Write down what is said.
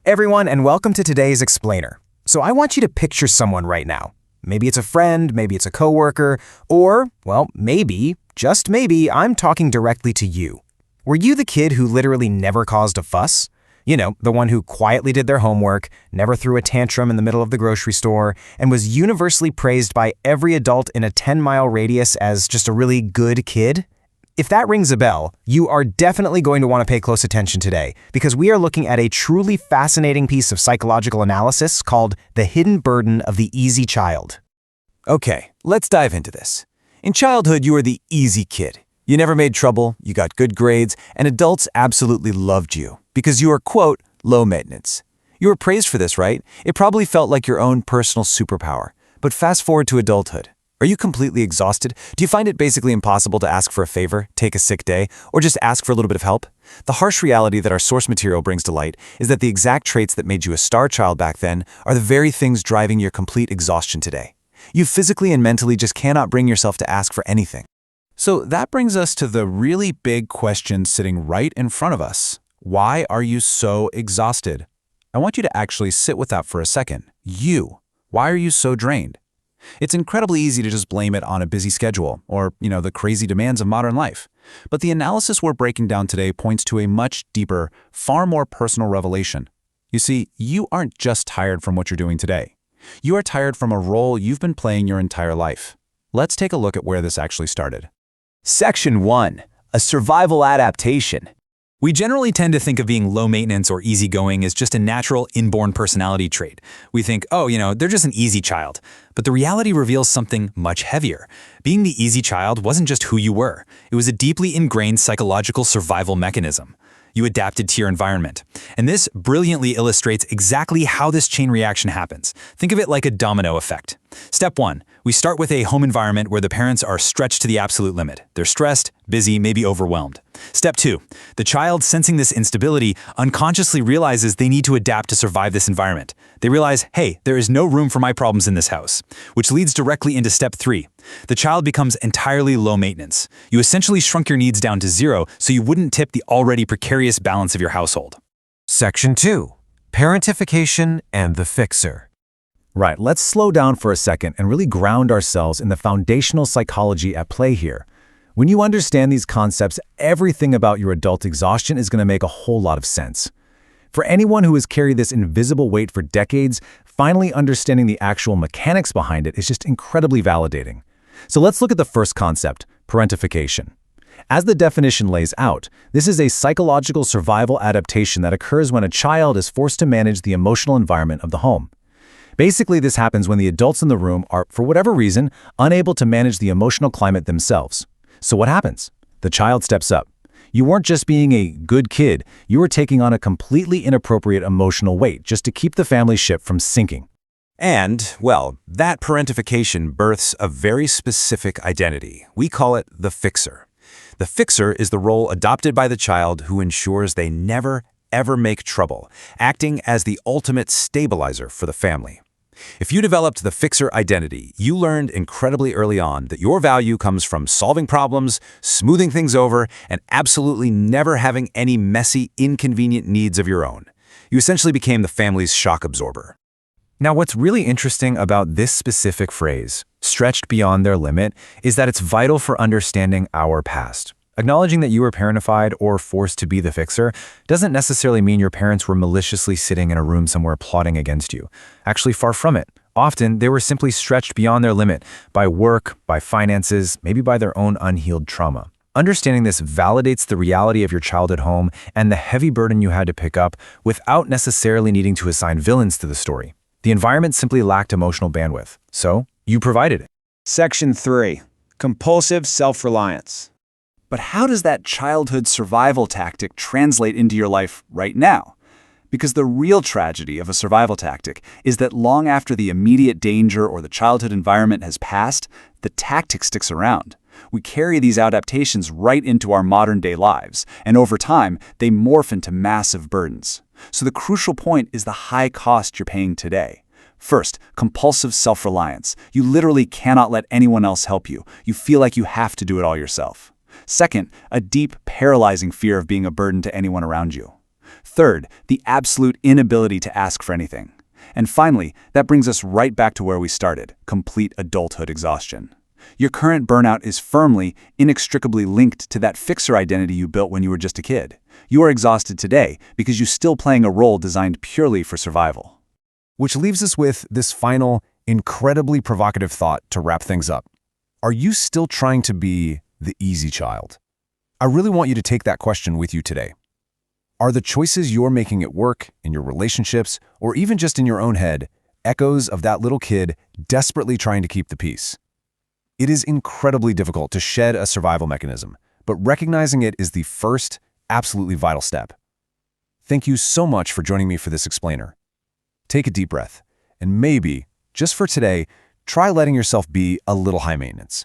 Everyone, and welcome to today's Explainer. So I want you to picture someone right now. Maybe it's a friend, maybe it's a coworker, or, well, maybe, just maybe, I'm talking directly to you. Were you the kid who literally never caused a fuss? You know, the one who quietly did their homework, never threw a tantrum in the middle of the grocery store, and was universally praised by every adult in a 10-mile radius as just a really good kid? If that rings a bell, you are definitely going to want to pay close attention today, because we are looking at a truly fascinating piece of psychological analysis called the hidden burden of the easy child. Okay, let's dive into this. In childhood, you were the easy kid. You never made trouble, you got good grades, and adults absolutely loved you because you were, quote, low maintenance. You were praised for this, right? It probably felt like your own personal superpower. But fast forward to adulthood. Are you completely exhausted? Do you find it basically impossible to ask for a favor, take a sick day, or just ask for a little bit of help? The harsh reality that our source material brings to light is that the exact traits that made you a star child back then are the very things driving your complete exhaustion today. You physically and mentally just cannot bring yourself to ask for anything. So that brings us to the really big question sitting right in front of us. Why are you so exhausted? I want you to actually sit with that for a second. Why are you so drained? It's incredibly easy to just blame it on a busy schedule or, the crazy demands of modern life. But the analysis we're breaking down today points to a much deeper, far more personal revelation. You see, you aren't just tired from what you're doing today. You are tired from a role you've been playing your entire life. Let's take a look at where this actually started. Section 1. A survival adaptation. We generally tend to think of being low maintenance or easygoing as just a natural inborn personality trait. We think, they're just an easy child. But the reality reveals something much heavier. Being the easy child wasn't just who you were. It was a deeply ingrained psychological survival mechanism. You adapted to your environment. And this brilliantly illustrates exactly how this chain reaction happens. Think of it like a domino effect. Step 1. We start with a home environment where the parents are stretched to the absolute limit. They're stressed, busy, maybe overwhelmed. Step 2. The child, sensing this instability, unconsciously realizes they need to adapt to survive this environment. They realize, hey, there is no room for my problems in this house, which leads directly into Step 3. The child becomes entirely low maintenance. You essentially shrunk your needs down to zero so you wouldn't tip the already precarious balance of your household. Section 2. Parentification and the fixer. Right, let's slow down for a second and really ground ourselves in the foundational psychology at play here. When you understand these concepts, everything about your adult exhaustion is going to make a whole lot of sense. For anyone who has carried this invisible weight for decades, finally understanding the actual mechanics behind it is just incredibly validating. So let's look at the first concept, parentification. As the definition lays out, this is a psychological survival adaptation that occurs when a child is forced to manage the emotional environment of the home. Basically, this happens when the adults in the room are, for whatever reason, unable to manage the emotional climate themselves. So what happens? The child steps up. You weren't just being a good kid, you were taking on a completely inappropriate emotional weight just to keep the family ship from sinking. And, well, that parentification births a very specific identity. We call it the fixer. The fixer is the role adopted by the child who ensures they never, ever make trouble, acting as the ultimate stabilizer for the family. If you developed the fixer identity, you learned incredibly early on that your value comes from solving problems, smoothing things over, and absolutely never having any messy, inconvenient needs of your own. You essentially became the family's shock absorber. Now, what's really interesting about this specific phrase, stretched beyond their limit, is that it's vital for understanding our past. Acknowledging that you were parentified or forced to be the fixer doesn't necessarily mean your parents were maliciously sitting in a room somewhere plotting against you. Actually, far from it. Often, they were simply stretched beyond their limit by work, by finances, maybe by their own unhealed trauma. Understanding this validates the reality of your childhood home and the heavy burden you had to pick up without necessarily needing to assign villains to the story. The environment simply lacked emotional bandwidth, so you provided it. Section 3. Compulsive Self-Reliance. But how does that childhood survival tactic translate into your life right now? Because the real tragedy of a survival tactic is that long after the immediate danger or the childhood environment has passed, the tactic sticks around. We carry these adaptations right into our modern-day lives, and over time, they morph into massive burdens. So the crucial point is the high cost you're paying today. First, compulsive self-reliance. You literally cannot let anyone else help you. You feel like you have to do it all yourself. Second, a deep, paralyzing fear of being a burden to anyone around you. Third, the absolute inability to ask for anything. And finally, that brings us right back to where we started, complete adulthood exhaustion. Your current burnout is firmly, inextricably linked to that fixer identity you built when you were just a kid. You are exhausted today because you're still playing a role designed purely for survival. Which leaves us with this final, incredibly provocative thought to wrap things up. Are you still trying to be the easy child? I really want you to take that question with you today. Are the choices you're making at work, in your relationships, or even just in your own head, echoes of that little kid desperately trying to keep the peace? It is incredibly difficult to shed a survival mechanism, but recognizing it is the first, absolutely vital step. Thank you so much for joining me for this explainer. Take a deep breath, and maybe, just for today, try letting yourself be a little high maintenance.